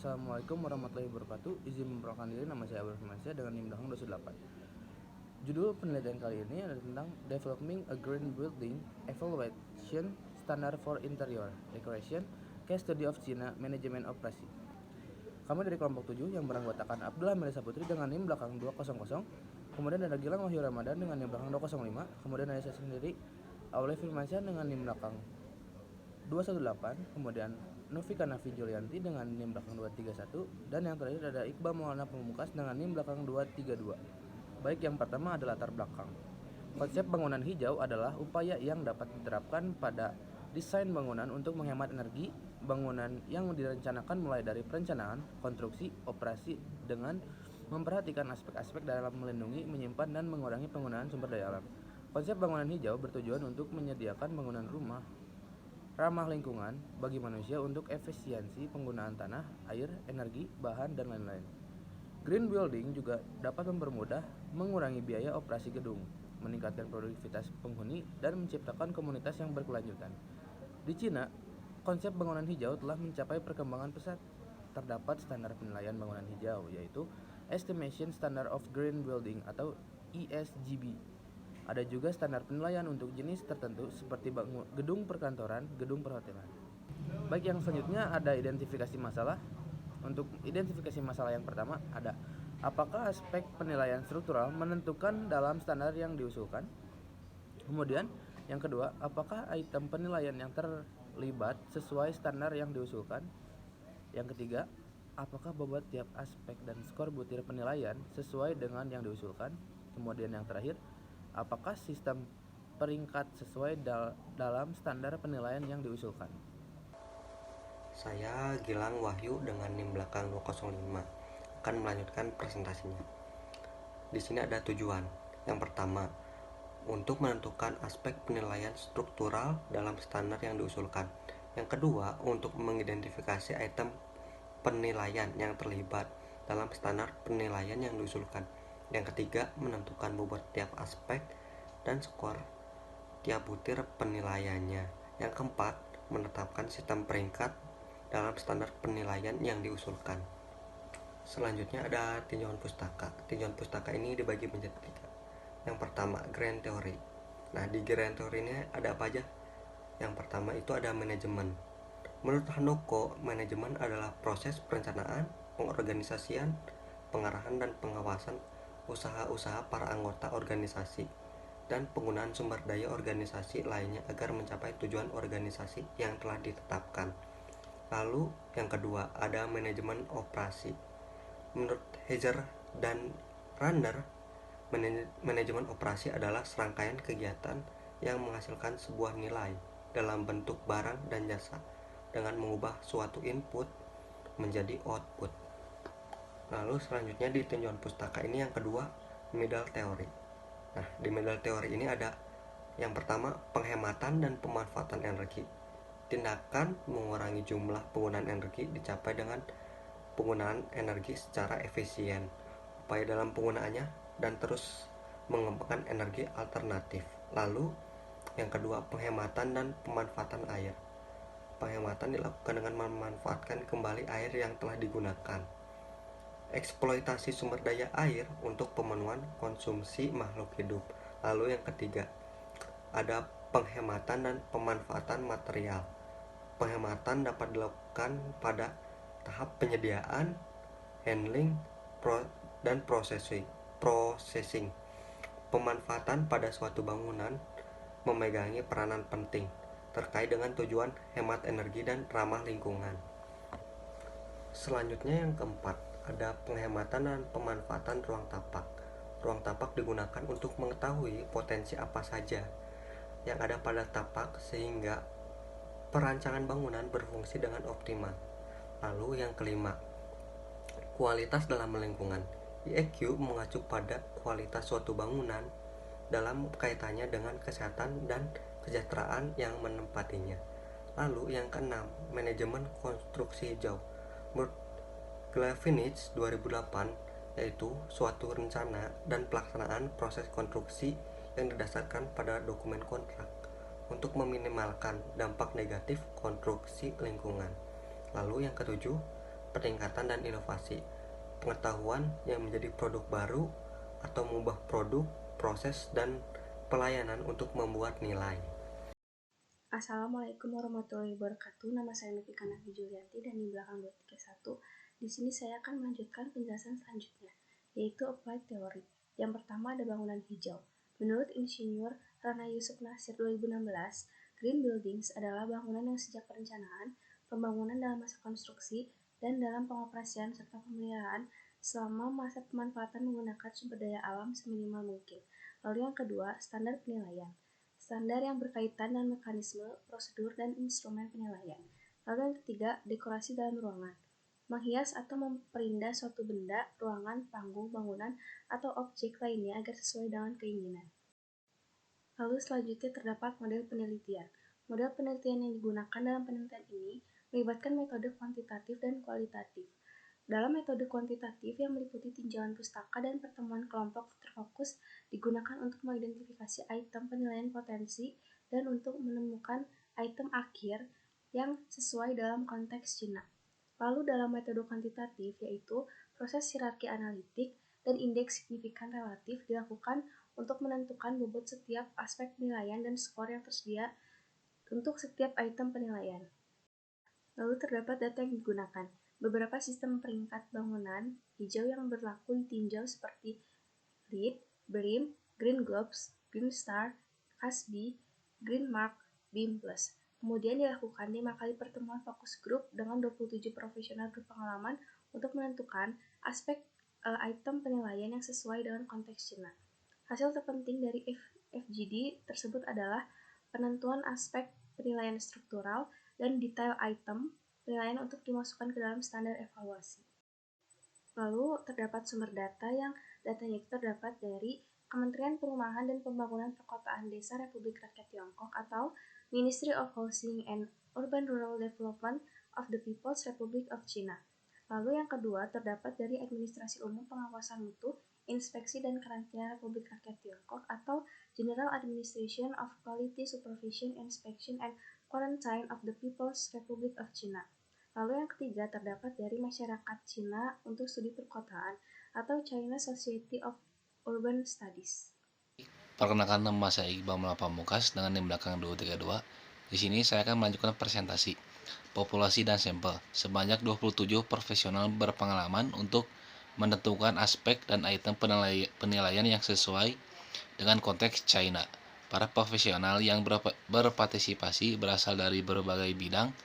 Assalamualaikum warahmatullahi wabarakatuh. Izin memperkenalkan diri, nama saya Abdul Firmansyah dengan NIM belakang 218. Judul penelitian kali ini adalah tentang Developing a Green Building Evaluation Standard for Interior Decoration Case Study of China Management Operasi. Kami dari kelompok 7 yang beranggotakan Abdullah Melisa Putri dengan NIM belakang 200, kemudian ada Gilang Wahyu Ramadan dengan NIM belakang 205, kemudian ada saya sendiri Abdullah Firmansyah dengan NIM belakang 218, kemudian Novika Nafi Julianti dengan NIM belakang 231, dan yang terakhir ada Iqbal Maulana Pamungkas dengan NIM belakang 232. Baik, yang pertama adalah latar belakang. Konsep bangunan hijau adalah upaya yang dapat diterapkan pada desain bangunan untuk menghemat energi. Bangunan yang direncanakan mulai dari perencanaan, konstruksi, operasi dengan memperhatikan aspek-aspek dalam melindungi, menyimpan, dan mengurangi penggunaan sumber daya alam. Konsep bangunan hijau bertujuan untuk menyediakan bangunan rumah ramah lingkungan bagi manusia untuk efisiensi penggunaan tanah, air, energi, bahan, dan lain-lain. Green building juga dapat mempermudah mengurangi biaya operasi gedung, meningkatkan produktivitas penghuni, dan menciptakan komunitas yang berkelanjutan. Di Cina, konsep bangunan hijau telah mencapai perkembangan pesat. Terdapat standar penilaian bangunan hijau, yaitu Estimation Standard of Green Building atau ESGB. Ada juga standar penilaian untuk jenis tertentu seperti gedung perkantoran, gedung perhotelan. Baik, yang selanjutnya ada identifikasi masalah. Untuk identifikasi masalah yang pertama ada, apakah aspek penilaian struktural menentukan dalam standar yang diusulkan? Kemudian yang kedua, apakah item penilaian yang terlibat sesuai standar yang diusulkan? Yang ketiga, apakah bobot tiap aspek dan skor butir penilaian sesuai dengan yang diusulkan? Kemudian yang terakhir, apakah sistem peringkat sesuai dalam standar penilaian yang diusulkan? Saya Gilang Wahyu dengan NIM belakang 205 akan melanjutkan presentasinya. Di sini ada tujuan. Yang pertama, untuk menentukan aspek penilaian struktural dalam standar yang diusulkan. Yang kedua, untuk mengidentifikasi item penilaian yang terlibat dalam standar penilaian yang diusulkan. Yang ketiga, menentukan bobot tiap aspek dan skor tiap butir penilaiannya. Yang keempat, menetapkan sistem peringkat dalam standar penilaian yang diusulkan. Selanjutnya ada tinjauan pustaka. Tinjauan pustaka ini dibagi menjadi 3. Yang pertama, grand theory. Nah, di grand theory ini ada apa aja? Yang pertama itu ada manajemen. Menurut Handoko, manajemen adalah proses perencanaan, pengorganisasian, pengarahan, dan pengawasan usaha-usaha para anggota organisasi dan penggunaan sumber daya organisasi lainnya agar mencapai tujuan organisasi yang telah ditetapkan. Lalu yang kedua ada manajemen operasi. Menurut Heiser dan Runner, manajemen operasi adalah serangkaian kegiatan yang menghasilkan sebuah nilai dalam bentuk barang dan jasa dengan mengubah suatu input menjadi output. Lalu selanjutnya di tinjauan pustaka ini yang kedua, middle theory. Nah, di middle theory ini ada yang pertama, penghematan dan pemanfaatan energi. Tindakan mengurangi jumlah penggunaan energi dicapai dengan penggunaan energi secara efisien, upaya dalam penggunaannya, dan terus mengembangkan energi alternatif. Lalu yang kedua, penghematan dan pemanfaatan air. Penghematan dilakukan dengan memanfaatkan kembali air yang telah digunakan. Eksploitasi sumber daya air untuk pemenuhan konsumsi makhluk hidup. Lalu yang ketiga, ada penghematan dan pemanfaatan material. Penghematan dapat dilakukan pada tahap penyediaan, handling, dan processing. Pemanfaatan pada suatu bangunan memegangi peranan penting terkait dengan tujuan hemat energi dan ramah lingkungan. Selanjutnya yang keempat, ada penghematan dan pemanfaatan ruang tapak. Ruang tapak digunakan untuk mengetahui potensi apa saja yang ada pada tapak sehingga perancangan bangunan berfungsi dengan optimal. Lalu yang kelima, kualitas dalam lingkungan. IEQ mengacu pada kualitas suatu bangunan dalam kaitannya dengan kesehatan dan kesejahteraan yang menempatinya. Lalu yang keenam, manajemen konstruksi hijau. Menurut Glavinich 2008, yaitu suatu rencana dan pelaksanaan proses konstruksi yang didasarkan pada dokumen kontrak untuk meminimalkan dampak negatif konstruksi lingkungan. Lalu yang ketujuh, peningkatan dan inovasi, pengetahuan yang menjadi produk baru, atau mengubah produk, proses, dan pelayanan untuk membuat nilai. Assalamualaikum warahmatullahi wabarakatuh. Nama saya Novika Nafi Julianti dan di belakang 231. Di sini saya akan melanjutkan penjelasan selanjutnya, yaitu Applied Theory. Yang pertama ada bangunan hijau. Menurut Insinyur Rana Yusuf Nasir 2016, Green Buildings adalah bangunan yang sejak perencanaan, pembangunan dalam masa konstruksi, dan dalam pengoperasian serta pemeliharaan selama masa pemanfaatan menggunakan sumber daya alam seminimal mungkin. Lalu yang kedua, standar penilaian. Standar yang berkaitan dengan mekanisme, prosedur, dan instrumen penilaian. Lalu yang ketiga, dekorasi dalam ruangan. Menghias atau memperindah suatu benda, ruangan, panggung, bangunan, atau objek lainnya agar sesuai dengan keinginan. Lalu selanjutnya terdapat model penelitian. Model penelitian yang digunakan dalam penelitian ini melibatkan metode kuantitatif dan kualitatif. Dalam metode kuantitatif yang meliputi tinjauan pustaka dan pertemuan kelompok terfokus digunakan untuk mengidentifikasi item penilaian potensi dan untuk menemukan item akhir yang sesuai dalam konteks Cina. Lalu dalam metode kuantitatif yaitu proses hierarki analitik dan indeks signifikan relatif dilakukan untuk menentukan bobot setiap aspek penilaian dan skor yang tersedia untuk setiap item penilaian. Lalu terdapat data yang digunakan. Beberapa sistem peringkat bangunan hijau yang berlaku ditinjau seperti LEED, BREEAM, Green Globes, Green Star, CASB, Green Mark, BEAM+. Kemudian dilakukan 5 kali pertemuan fokus grup dengan 27 profesional berpengalaman untuk menentukan aspek item penilaian yang sesuai dengan konteks Cina. Hasil terpenting dari FGD tersebut adalah penentuan aspek penilaian struktural dan detail item penilaian untuk dimasukkan ke dalam standar evaluasi. Lalu terdapat sumber data yang datanya itu terdapat dari Kementerian Perumahan dan Pembangunan Perkotaan Desa Republik Rakyat Tiongkok atau Ministry of Housing and Urban Rural Development of the People's Republic of China. Lalu yang kedua terdapat dari Administrasi Umum Pengawasan Mutu, Inspeksi dan Karantina Republik Rakyat Tiongkok atau General Administration of Quality Supervision, Inspection and Quarantine of the People's Republic of China. Lalu yang ketiga terdapat dari Masyarakat Cina untuk Studi Perkotaan atau China Society of Urban Studies. Perkenalkan, nama saya Iqbal Mala Pamungkas dengan NIM belakang 232. Di sini saya akan melanjutkan presentasi populasi dan sampel sebanyak 27 profesional berpengalaman untuk menentukan aspek dan item penilaian yang sesuai dengan konteks China. Para profesional yang berpartisipasi berasal dari berbagai bidang,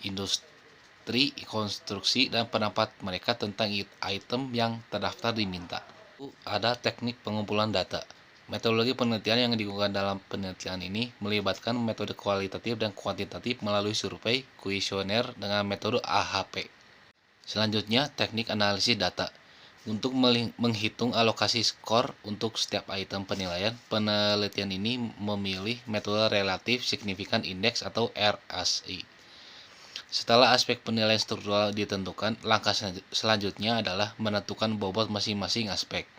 industri, konstruksi, dan pendapat mereka tentang item yang terdaftar diminta. Ada teknik pengumpulan data. Metodologi penelitian yang digunakan dalam penelitian ini melibatkan metode kualitatif dan kuantitatif melalui survei kuesioner dengan metode AHP. Selanjutnya, teknik analisis data. Untuk menghitung alokasi skor untuk setiap item penilaian, penelitian ini memilih metode relatif signifikan indeks atau RSI. Setelah aspek penilaian struktural ditentukan, langkah selanjutnya adalah menentukan bobot masing-masing aspek.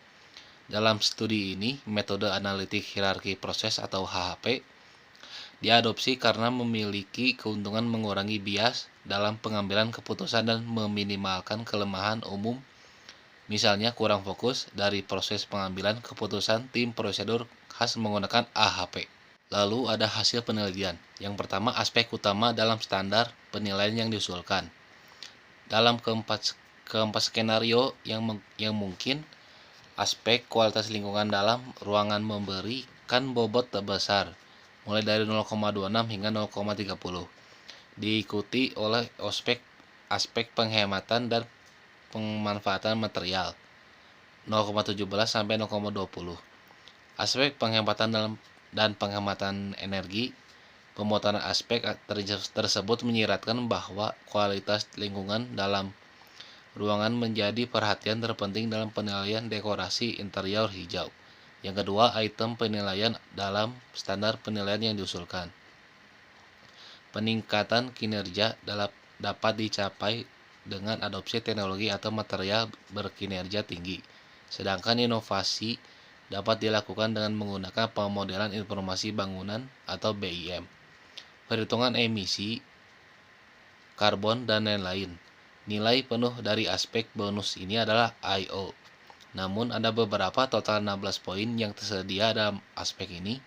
Dalam studi ini, metode analitik hierarki proses atau HHP diadopsi karena memiliki keuntungan mengurangi bias dalam pengambilan keputusan dan meminimalkan kelemahan umum, misalnya kurang fokus dari proses pengambilan keputusan tim prosedur khas menggunakan AHP. Lalu ada hasil penelitian. Yang pertama, aspek utama dalam standar penilaian yang diusulkan. Dalam keempat skenario yang mungkin, aspek kualitas lingkungan dalam ruangan memberikan bobot terbesar, mulai dari 0,26 hingga 0,30. Diikuti oleh aspek penghematan dan pemanfaatan material 0,17 sampai 0,20. Aspek penghematan dan penghematan energi. Pemotongan aspek tersebut menyiratkan bahwa kualitas lingkungan dalam ruangan menjadi perhatian terpenting dalam penilaian dekorasi interior hijau. Yang kedua, item penilaian dalam standar penilaian yang diusulkan. Peningkatan kinerja dapat dicapai dengan adopsi teknologi atau material berkinerja tinggi. Sedangkan inovasi dapat dilakukan dengan menggunakan pemodelan informasi bangunan atau BIM, perhitungan emisi karbon, dan lain-lain. Nilai penuh dari aspek bonus ini adalah I/O. Namun ada beberapa total 16 poin yang tersedia dalam aspek ini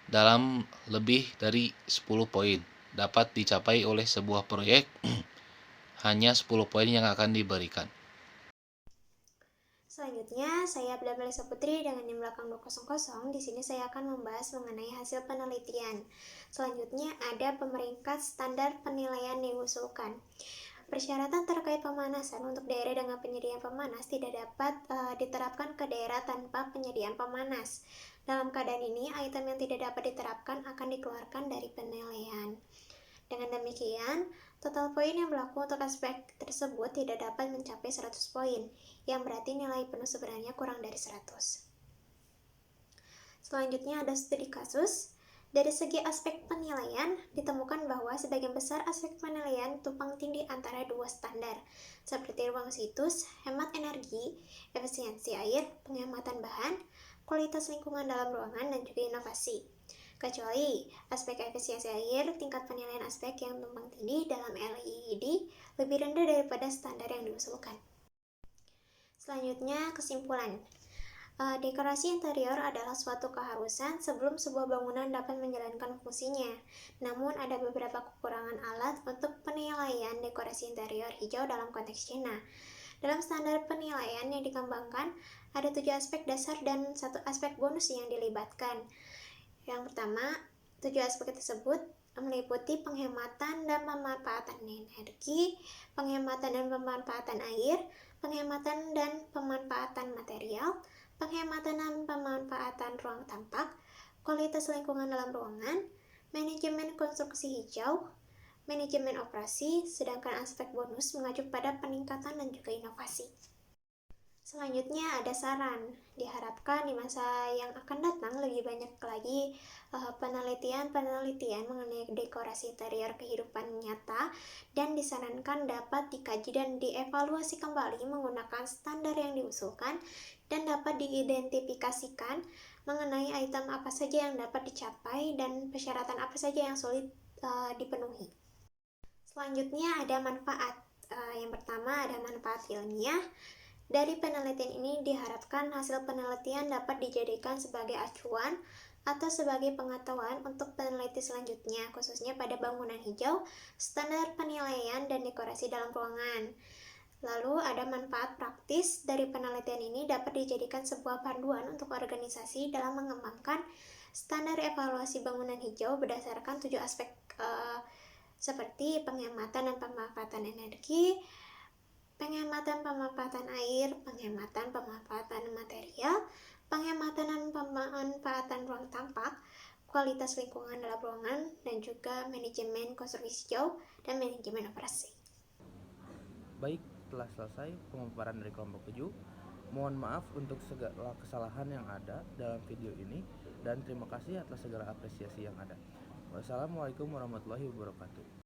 dalam lebih dari 10 poin dapat dicapai oleh sebuah proyek. Hanya 10 poin yang akan diberikan. Selanjutnya, saya Abda Melisa Putri dengan NIM belakang 200. Di sini saya akan membahas mengenai hasil penelitian. Selanjutnya ada pemeringkat standar penilaian diusulkan. Persyaratan terkait pemanasan untuk daerah dengan penyediaan pemanas tidak dapat diterapkan ke daerah tanpa penyediaan pemanas. Dalam keadaan ini, item yang tidak dapat diterapkan akan dikeluarkan dari penilaian. Dengan demikian, total poin yang berlaku untuk aspek tersebut tidak dapat mencapai 100 poin, yang berarti nilai penuh sebenarnya kurang dari 100. Selanjutnya ada studi kasus. Dari segi aspek penilaian, ditemukan bahwa sebagian besar aspek penilaian tumpang tindih antara dua standar, seperti ruang situs, hemat energi, efisiensi air, penghematan bahan, kualitas lingkungan dalam ruangan, dan juga inovasi. Kecuali aspek efisiensi air, tingkat penilaian aspek yang tumpang tindih dalam LEED lebih rendah daripada standar yang diusulkan. Selanjutnya, kesimpulan. Dekorasi interior adalah suatu keharusan sebelum sebuah bangunan dapat menjalankan fungsinya. Namun, ada beberapa kekurangan alat untuk penilaian dekorasi interior hijau dalam konteks Cina. Dalam standar penilaian yang dikembangkan, ada 7 aspek dasar dan 1 aspek bonus yang dilibatkan. Yang pertama, 7 aspek tersebut meliputi penghematan dan pemanfaatan energi, penghematan dan pemanfaatan air, penghematan dan pemanfaatan material, penghematan dan pemanfaatan ruang tampak, kualitas lingkungan dalam ruangan, manajemen konstruksi hijau, manajemen operasi, sedangkan aspek bonus mengacu pada peningkatan dan juga inovasi. Selanjutnya ada saran. Diharapkan di masa yang akan datang lebih banyak lagi penelitian mengenai dekorasi interior kehidupan nyata, dan disarankan dapat dikaji dan dievaluasi kembali menggunakan standar yang diusulkan, dan dapat diidentifikasikan mengenai item apa saja yang dapat dicapai dan persyaratan apa saja yang sulit dipenuhi. Selanjutnya ada manfaat. Yang pertama ada manfaat ilmiah. Dari penelitian ini diharapkan hasil penelitian dapat dijadikan sebagai acuan atau sebagai pengetahuan untuk peneliti selanjutnya, khususnya pada bangunan hijau, standar penilaian, dan dekorasi dalam ruangan. Lalu ada manfaat praktis. Dari penelitian ini dapat dijadikan sebuah panduan untuk organisasi dalam mengembangkan standar evaluasi bangunan hijau berdasarkan 7 aspek seperti penghematan dan pemanfaatan energi, penghematan pemanfaatan air, penghematan pemanfaatan material, penghematan dan pemanfaatan ruang tampak, kualitas lingkungan dalam ruangan, dan juga manajemen konstruksi hijau dan manajemen operasi. Baik, telah selesai pemaparan dari kelompok 7. Mohon maaf untuk segala kesalahan yang ada dalam video ini, dan terima kasih atas segala apresiasi yang ada. Wassalamualaikum warahmatullahi wabarakatuh.